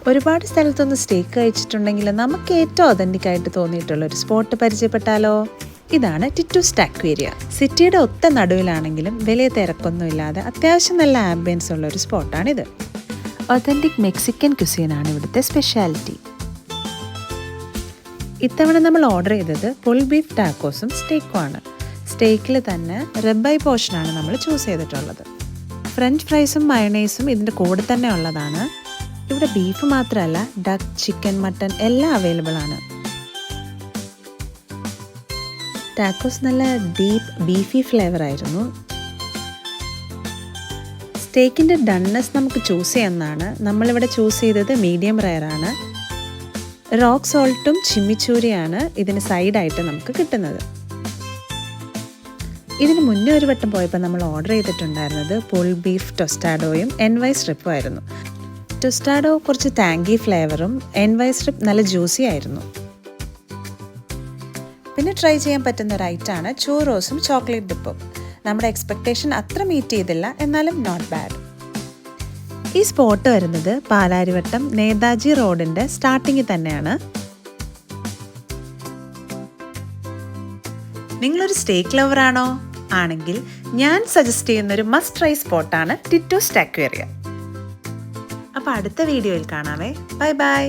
ഒരുപാട് സ്ഥലത്തൊന്ന് സ്റ്റേക്ക് കഴിച്ചിട്ടുണ്ടെങ്കിൽ നമുക്ക് ഏറ്റവും ഒതന്റിക് ആയിട്ട് തോന്നിയിട്ടുള്ള ഒരു സ്പോട്ട് പരിചയപ്പെട്ടാലോ? ഇതാണ് ടിറ്റൂസ് അക്വേറിയം. സിറ്റിയുടെ ഒത്ത നടുവിലാണെങ്കിലും വലിയ തിരക്കൊന്നുമില്ലാതെ അത്യാവശ്യം നല്ല ആംബിയൻസ് ഉള്ള ഒരു സ്പോട്ടാണിത്. ഒതന്റിക് മെക്സിക്കൻ ക്യുസീനാണ് ഇവിടുത്തെ സ്പെഷ്യാലിറ്റി. ഇത്തവണ നമ്മൾ ഓർഡർ ചെയ്തത് ഫുൾ ബീഫ് ടാക്കോസും സ്റ്റേക്കും ആണ്. സ്റ്റേക്കിൽ തന്നെ റെബൈ പോർഷനാണ് നമ്മൾ ചൂസ് ചെയ്തിട്ടുള്ളത്. ഫ്രഞ്ച് ഫ്രൈസും മയണൈസും ഇതിൻ്റെ കൂടെ തന്നെ ഉള്ളതാണ്. ഇവിടെ ബീഫ് മാത്രമല്ല, ഡക്ക്, ചിക്കൻ, മട്ടൺ എല്ലാം അവൈലബിൾ ആണ്. ടാക്കോസ് നല്ല ഡീപ്പ് ബീഫി ഫ്ലേവർ ആയിരുന്നു. സ്റ്റേക്കിൻ്റെ ഡൺനെസ് നമുക്ക് ചൂസ് ചെയ്യാവുന്നതാണ്. നമ്മളിവിടെ ചൂസ് ചെയ്തത് മീഡിയം റെയർ ആണ്. റോക്ക് സോൾട്ടും ചിമ്മിച്ചൂരിയാണ് ഇതിന് സൈഡായിട്ട് നമുക്ക് കിട്ടുന്നത്. ഇതിന് മുന്നേ ഒരു വട്ടം പോയപ്പോൾ നമ്മൾ ഓർഡർ ചെയ്തിട്ടുണ്ടായിരുന്നത് പുൾ ബീഫ് ടൊസ്റ്റാഡോയും NY സ്ട്രിപ്പും ആയിരുന്നു. ടൊസ്റ്റാഡോ കുറച്ച് ടാങ്കി ഫ്ലേവറും NY സ്ട്രിപ്പ് നല്ല ജ്യൂസി ആയിരുന്നു. പിന്നെ ട്രൈ ചെയ്യാൻ പറ്റുന്ന ഒരു ഐറ്റമാണ് ചൂറോസും ചോക്ലേറ്റ് ഡിപ്പും. നമ്മുടെ എക്സ്പെക്റ്റേഷൻ അത്ര മീറ്റ് ചെയ്തില്ല, എന്നാലും നോട്ട് ബാഡ്. ഈ സ്പോട്ട് വരുന്നത് പാലാരിവട്ടം നേതാജി റോഡിൻ്റെ സ്റ്റാർട്ടിങ്ങിൽ തന്നെയാണ്. നിങ്ങളൊരു സ്റ്റേക്ക് ലവർ ആണോ? ആണെങ്കിൽ ഞാൻ സജസ്റ്റ് ചെയ്യുന്നൊരു മസ്റ്റ് ട്രൈ സ്പോട്ടാണ് ടിറ്റൂസ് അക്വേറിയം. അപ്പോൾ അടുത്ത വീഡിയോയിൽ കാണാവേ. Bye bye.